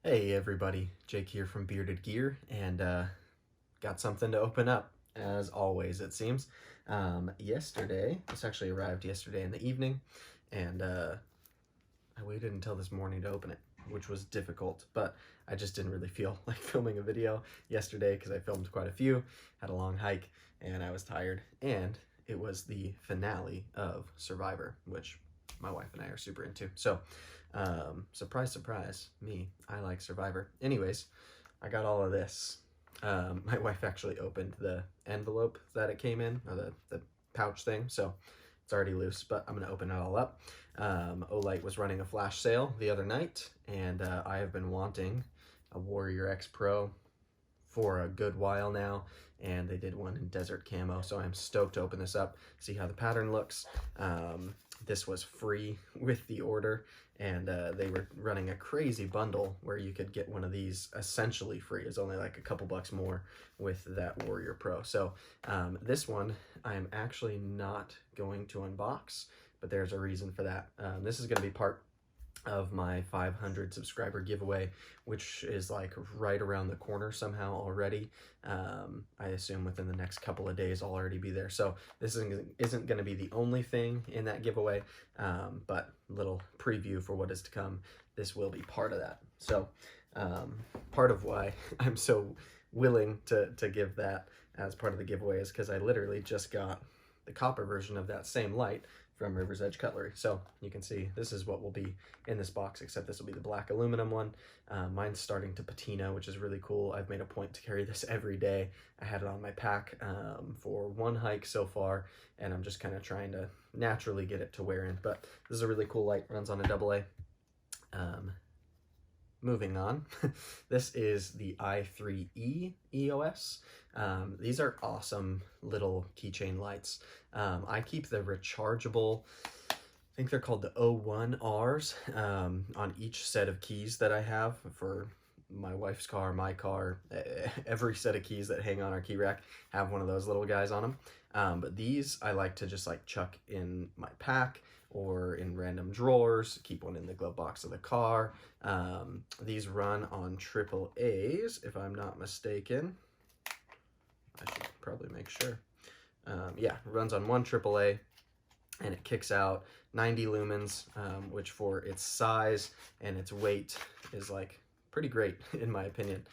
Hey everybody, Jake here from Bearded Gear, and got something to open up, as always it seems. This actually arrived yesterday in the evening, and I waited until this morning to open it, which was difficult, but I just didn't really feel like filming a video yesterday because I filmed quite a few, had a long hike, and I was tired, and it was the finale of Survivor, which my wife and I are super into. So surprise, surprise, me, I like Survivor. Anyways, I got all of this. My wife actually opened the envelope that it came in, or the pouch thing, so it's already loose, but I'm gonna open it all up. Olight was running a flash sale the other night, and I have been wanting a Warrior X Pro for a good while now, and they did one in desert camo, so I'm stoked to open this up, see how the pattern looks. This was free with the order, and they were running a crazy bundle where you could get one of these essentially free. It's only like a couple bucks more with that Warrior Pro. So this one I'm actually not going to unbox, but there's a reason for that. This is going to be part of my 500 subscriber giveaway, which is like right around the corner somehow already. I assume within the next couple of days I'll already be there. So this isn't going to be the only thing in that giveaway, but little preview for what is to come. This will be part of that. So part of why I'm so willing to give that as part of the giveaway is because I literally just got the copper version of that same light from River's Edge Cutlery. So you can see this is what will be in this box, except this will be the black aluminum one. Mine's starting to patina, which is really cool. I've made a point to carry this every day. I had it on my pack for one hike so far, and I'm just kind of trying to naturally get it to wear in. But this is a really cool light, runs on a AA. Moving on, this is the i3t eos. These are awesome little keychain lights. I keep the rechargeable, I think they're called the 01Rs, on each set of keys that I have for my wife's car, my car. Every set of keys that hang on our key rack have one of those little guys on them. But these I like to just like chuck in my pack or in random drawers, keep one in the glove box of the car. These run on AAAs, if I'm not mistaken. I should probably make sure. Yeah, it runs on one AAA, and it kicks out 90 lumens, which for its size and its weight is like pretty great in my opinion.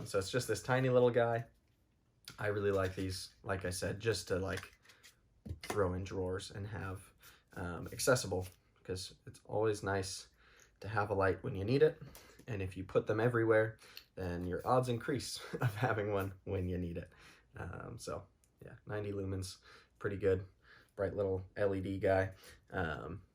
So it's just this tiny little guy. I really like these, like I said, just to like throw in drawers and have accessible, because it's always nice to have a light when you need it, and if you put them everywhere, then your odds increase of having one when you need it. So yeah, 90 lumens, pretty good. Bright little LED guy.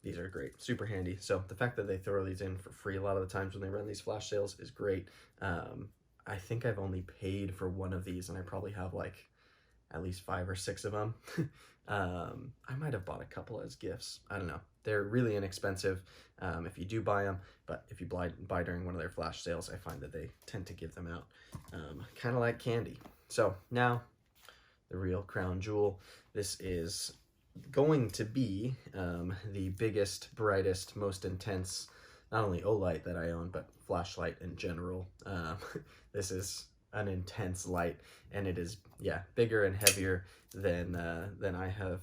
These are great, super handy. So the fact that they throw these in for free a lot of the times when they run these flash sales is great. I think I've only paid for one of these, and I probably have like at least 5 or 6 of them. I might have bought a couple as gifts. I don't know. They're really inexpensive if you do buy them, but if you buy during one of their flash sales, I find that they tend to give them out kind of like candy. So now the real crown jewel. This is going to be the biggest, brightest, most intense, not only Olight that I own, but flashlight in general. This is an intense light, and it is, yeah, bigger and heavier than I have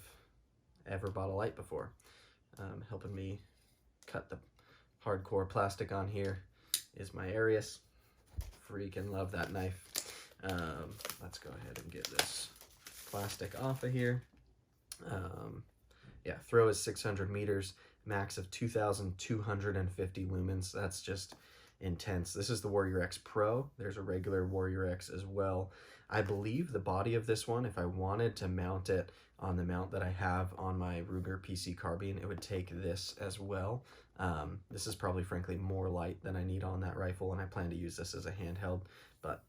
ever bought a light before. Helping me cut the hardcore plastic on here is my Arius. Freaking love that knife. Let's go ahead and get this plastic off of here. Yeah, throw is 600 meters, max of 2,250 lumens. That's just intense. This is the Warrior X Pro. There's a regular Warrior X as well. I believe the body of this one, if I wanted to mount it on the mount that I have on my Ruger PC carbine, it would take this as well. This is probably frankly more light than I need on that rifle, and I plan to use this as a handheld, but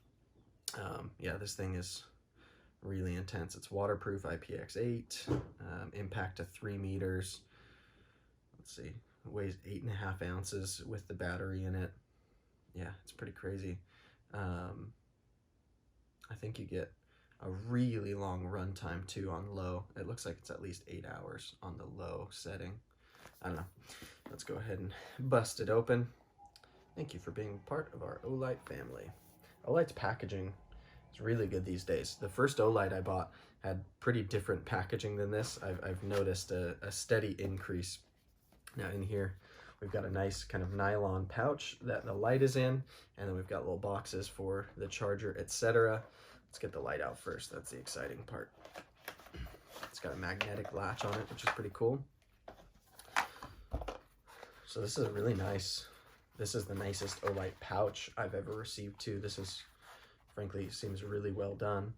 yeah, this thing is really intense. It's waterproof, IPX8, impact to 3 meters. Let's see, it weighs 8.5 ounces with the battery in it. Yeah, it's pretty crazy. I think you get a really long run time too on low. It looks like it's at least 8 hours on the low setting. I don't know. Let's go ahead and bust it open. Thank you for being part of our Olight family. Olight's packaging is really good these days. The first Olight I bought had pretty different packaging than this. I've noticed a steady increase. Now in here, we've got a nice kind of nylon pouch that the light is in, and then we've got little boxes for the charger, etc. Let's get the light out first. That's the exciting part. It's got a magnetic latch on it, which is pretty cool. So this is really nice. This is the nicest Olight pouch I've ever received too. This is, frankly, seems really well done.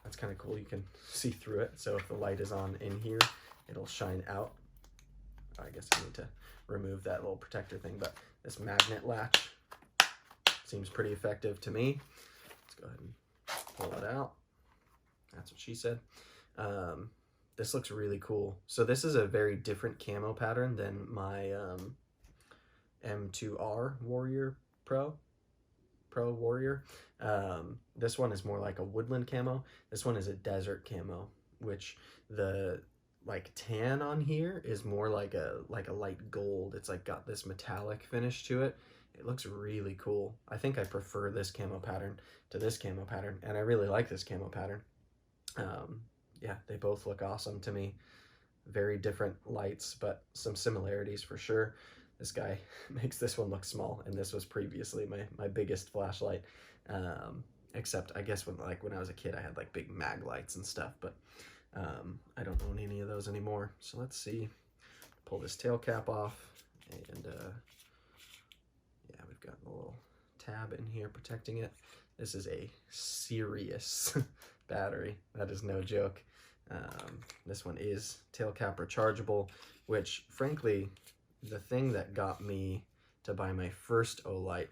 That's kind of cool. You can see through it. So if the light is on in here, it'll shine out. I guess I need to remove that little protector thing, but this magnet latch seems pretty effective to me. Let's go ahead and pull it out. That's what she said. This looks really cool. So this is a very different camo pattern than my M2R Warrior Pro Warrior. This one is more like a woodland camo. This one is a desert camo, which the like tan on here is more like a light gold. It's like got this metallic finish to it. It looks really cool. I think I prefer this camo pattern to this camo pattern, and I really like this camo pattern. Yeah, they both look awesome to me. Very different lights, but some similarities for sure. This guy makes this one look small, and this was previously my biggest flashlight. Except I guess when I was a kid, I had like big mag lights and stuff, but I don't own any of those anymore. So let's see. Pull this tail cap off, and yeah, we've got a little tab in here protecting it. This is a serious battery. That is no joke. This one is tail cap rechargeable, which frankly, the thing that got me to buy my first Olight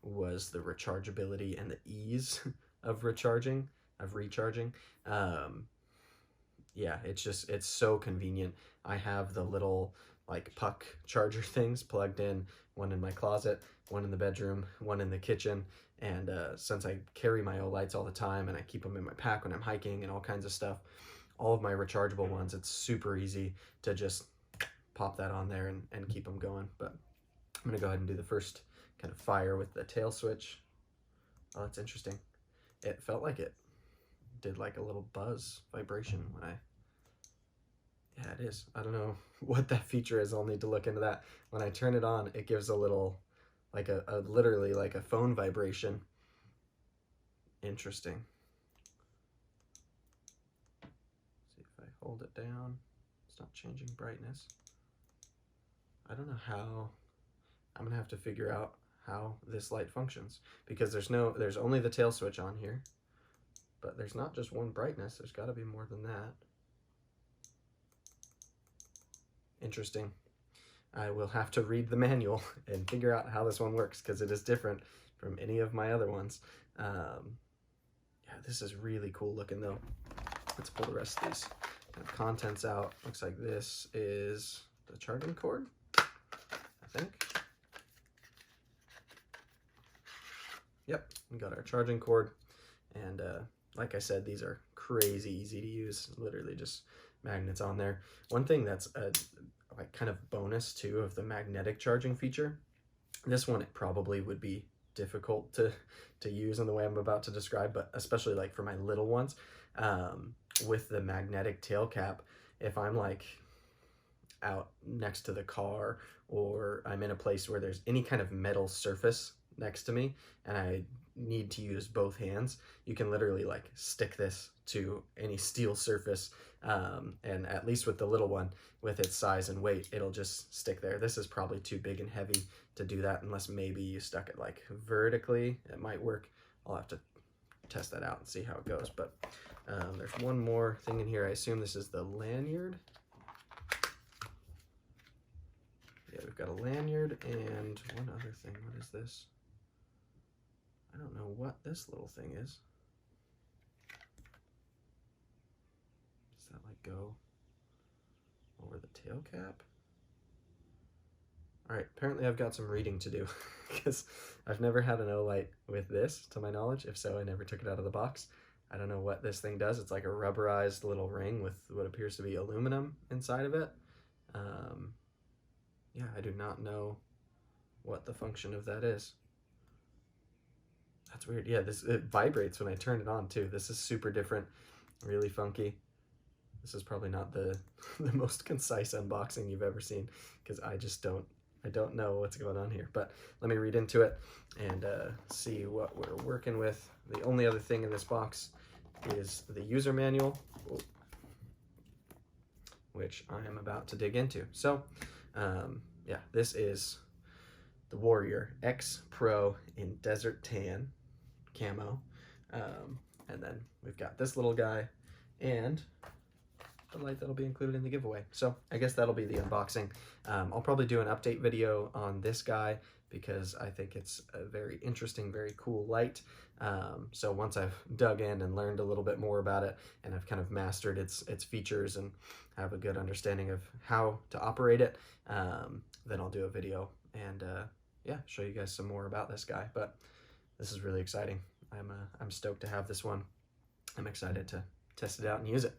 was the rechargeability and the ease of recharging. Yeah, it's so convenient. I have the little like puck charger things plugged in, one in my closet, one in the bedroom, one in the kitchen, and since I carry my Olights all the time and I keep them in my pack when I'm hiking and all kinds of stuff, all of my rechargeable ones, it's super easy to just pop that on there and keep them going. But I'm gonna go ahead and do the first kind of fire with the tail switch. Oh, that's interesting. It felt like it did like a little buzz vibration when yeah, it is. I don't know what that feature is. I'll need to look into that. When I turn it on, it gives a little, like literally like a phone vibration. Interesting. See if I hold it down. It's not changing brightness. I don't know how. I'm gonna have to figure out how this light functions, because there's only the tail switch on here, but there's not just one brightness. There's got to be more than that. Interesting. I will have to read the manual and figure out how this one works, because it is different from any of my other ones. Yeah, this is really cool looking though. Let's pull the rest of these kind of contents out. Looks like this is the charging cord, I think. Yep, we got our charging cord, and like I said, these are crazy easy to use. Literally just magnets on there. One thing that's a like kind of bonus too of the magnetic charging feature, this one it probably would be difficult to use in the way I'm about to describe, but especially like for my little ones, with the magnetic tail cap, if I'm like out next to the car, or I'm in a place where there's any kind of metal surface next to me and I need to use both hands, you can literally like stick this to any steel surface, and at least with the little one, with its size and weight, it'll just stick there. This is probably too big and heavy to do that, unless maybe you stuck it like vertically. It might work. I'll have to test that out and see how it goes. But there's one more thing in here. I assume this is the lanyard. Yeah, we've got a lanyard and one other thing. What is this? I don't know what this little thing is. Does that like go over the tail cap? All right, apparently I've got some reading to do because I've never had an Olight with this, to my knowledge. If so, I never took it out of the box. I don't know what this thing does. It's like a rubberized little ring with what appears to be aluminum inside of it. Yeah, I do not know what the function of that is. it's weird. Yeah, it vibrates when I turn it on too. This is super different, really funky. This is probably not the the most concise unboxing you've ever seen, because I don't know what's going on here. But let me read into it and see what we're working with. The only other thing in this box is the user manual, which I am about to dig into. So yeah, this is the Warrior X Pro in Desert Tan Camo. And then we've got this little guy and the light that'll be included in the giveaway. So I guess that'll be the unboxing. I'll probably do an update video on this guy because I think it's a very interesting, very cool light. So once I've dug in and learned a little bit more about it, and I've kind of mastered its features and have a good understanding of how to operate it, then I'll do a video and yeah, show you guys some more about this guy. But this is really exciting. I'm stoked to have this one. I'm excited to test it out and use it.